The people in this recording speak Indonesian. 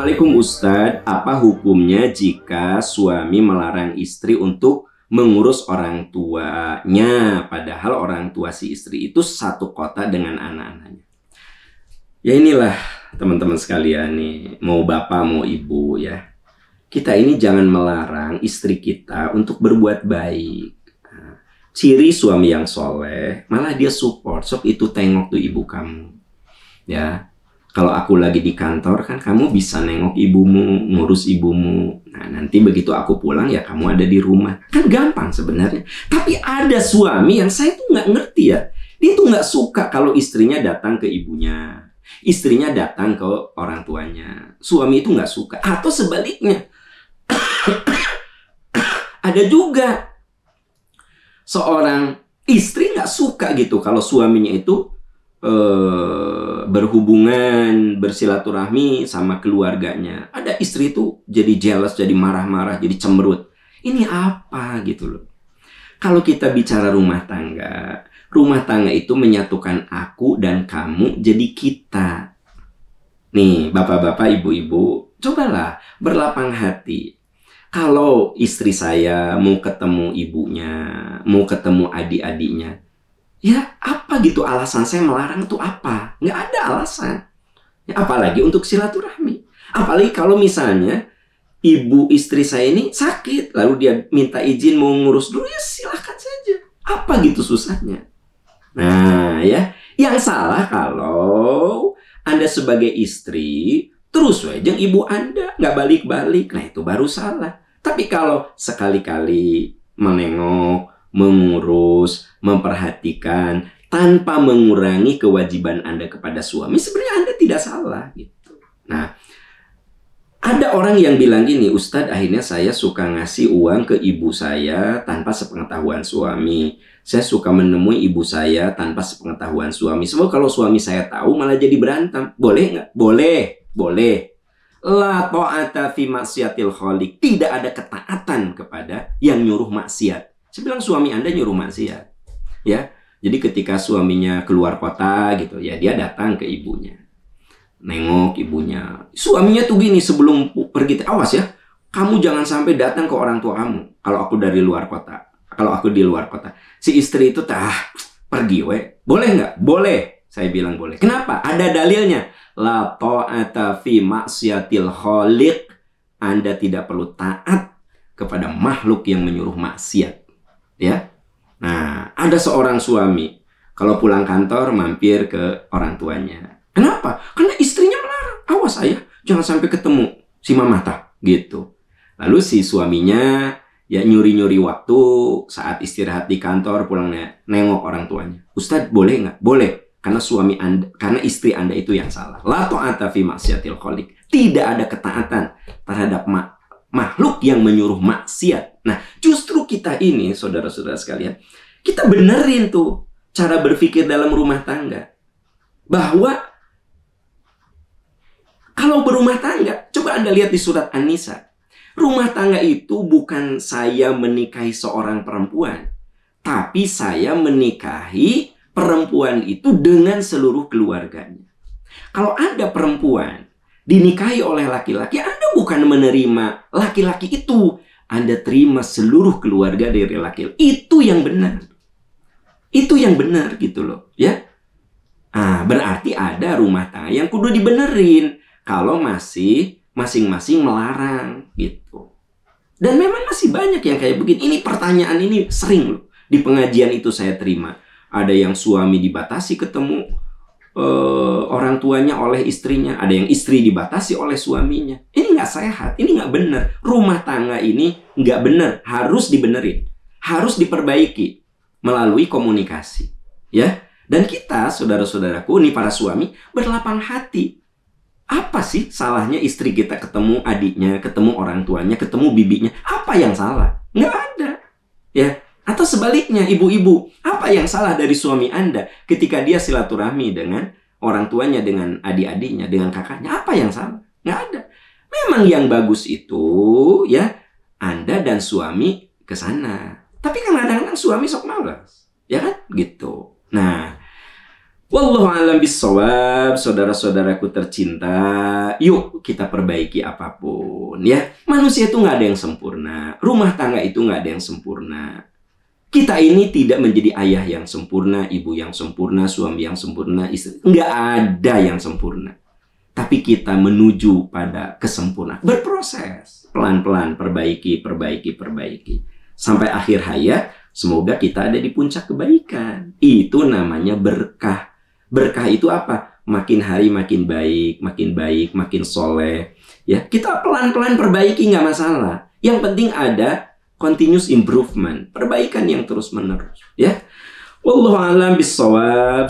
Assalamualaikum Ustadz, apa hukumnya jika suami melarang istri untuk mengurus orang tuanya, padahal orang tua si istri itu satu kota dengan anak-anaknya? Ya inilah teman-teman sekalian nih, mau bapak mau ibu ya. Kita ini jangan melarang istri kita untuk berbuat baik. Ciri suami yang soleh, malah dia support, sok itu tengok tuh ibu kamu. Ya. Kalau aku lagi di kantor kan kamu bisa nengok ibumu, ngurus ibumu. Nah nanti begitu aku pulang ya kamu ada di rumah. Kan gampang sebenarnya. Tapi ada suami yang saya tuh nggak ngerti ya. Dia tuh nggak suka kalau istrinya datang ke ibunya. Istrinya datang ke orang tuanya. Suami itu nggak suka. Atau sebaliknya. Ada juga seorang istri nggak suka gitu kalau suaminya itu berhubungan, bersilaturahmi sama keluarganya. Ada istri itu jadi jealous, jadi marah-marah, jadi cemberut. Ini apa gitu loh. Kalau kita bicara rumah tangga itu menyatukan aku dan kamu jadi kita. Nih, bapak-bapak, ibu-ibu, cobalah berlapang hati. Kalau istri saya mau ketemu ibunya, mau ketemu adik-adiknya, ya apa gitu alasan saya melarang itu apa? Nggak ada alasan. Ya, apalagi untuk silaturahmi. Apalagi kalau misalnya ibu istri saya ini sakit, lalu dia minta izin mau ngurus dulu, ya silahkan saja. Apa gitu susahnya? Nah ya, yang salah kalau Anda sebagai istri terus wejeng ibu Anda nggak balik-balik, nah itu baru salah. Tapi kalau sekali-kali menengok, mengurus, memperhatikan tanpa mengurangi kewajiban Anda kepada suami, sebenarnya Anda tidak salah gitu. Nah, ada orang yang bilang gini, Ustadz, akhirnya saya suka ngasih uang ke ibu saya tanpa sepengetahuan suami. Saya suka menemui ibu saya tanpa sepengetahuan suami. Sebab kalau suami saya tahu malah jadi berantem. Boleh nggak? Boleh, boleh. La ta'ata fi maksiatil khaliq. Tidak ada ketaatan kepada yang nyuruh maksiat. Saya bilang suami Anda nyuruh maksiat. Ya. Jadi ketika suaminya keluar kota gitu, ya dia datang ke ibunya. Nengok ibunya. Suaminya tuh gini sebelum pergi, awas ya. Kamu jangan sampai datang ke orang tua kamu kalau aku dari luar kota. Kalau aku di luar kota. Si istri itu pergi we. Boleh nggak? Boleh. Saya bilang boleh. Kenapa? Ada dalilnya. La ta'ata fi maksiatil khaliq. Anda tidak perlu taat kepada makhluk yang menyuruh maksiat. Ya, nah ada seorang suami kalau pulang kantor mampir ke orang tuanya. Kenapa? Karena istrinya melarang. Awas ayah, jangan sampai ketemu si mamata gitu. Lalu si suaminya ya nyuri-nyuri waktu saat istirahat di kantor pulang nengok orang tuanya. Ustadz boleh nggak? Boleh. Karena suami Anda, karena istri Anda itu yang salah. La ta'ata fi maksiatil khaliq. Tidak ada ketaatan terhadap makhluk yang menyuruh maksiat. Nah, justru kita ini, saudara-saudara sekalian, kita benerin tuh cara berpikir dalam rumah tangga. Bahwa kalau berumah tangga, coba Anda lihat di surat An-Nisa. Rumah tangga itu bukan saya menikahi seorang perempuan, tapi saya menikahi perempuan itu dengan seluruh keluarganya. Kalau Anda perempuan dinikahi oleh laki-laki, Anda bukan menerima laki-laki itu. Anda terima seluruh keluarga dari laki-laki. Itu yang benar. Itu yang benar gitu loh. Ya. Berarti ada rumah tangga yang kudu dibenerin. Kalau masih masing-masing melarang gitu. Dan memang masih banyak yang kayak begini. Ini pertanyaan ini sering loh. Di pengajian itu saya terima. Ada yang suami dibatasi ketemu orang tuanya oleh istrinya. Ada yang istri dibatasi oleh suaminya. Ini nggak sehat, ini nggak benar. Rumah tangga ini nggak benar, harus dibenerin. Harus diperbaiki melalui komunikasi. Ya. Dan kita, saudara-saudaraku, nih para suami, berlapang hati. Apa sih salahnya istri kita ketemu adiknya, ketemu orang tuanya, ketemu bibinya? Apa yang salah? Nggak ada. Ya. Atau sebaliknya, ibu-ibu, apa yang salah dari suami Anda ketika dia silaturahmi dengan orang tuanya, dengan adik-adiknya, dengan kakaknya? Apa yang salah? Nggak ada. Memang yang bagus itu, ya, Anda dan suami ke sana. Tapi kan kadang-kadang suami sok malas. Ya kan? Gitu. Nah, Wallahu a'lam bissawab, saudara-saudaraku tercinta. Yuk kita perbaiki apapun ya. Manusia itu nggak ada yang sempurna. Rumah tangga itu nggak ada yang sempurna. Kita ini tidak menjadi ayah yang sempurna, ibu yang sempurna, suami yang sempurna, istri. Nggak ada yang sempurna. Tapi kita menuju pada kesempurnaan. Berproses. Pelan-pelan, perbaiki. Sampai akhir hayat, semoga kita ada di puncak kebaikan. Itu namanya berkah. Berkah itu apa? Makin hari makin baik, makin soleh. Ya, kita pelan-pelan perbaiki, nggak masalah. Yang penting ada continuous improvement, perbaikan yang terus-menerus. Ya, wallahu a'lam bissawab.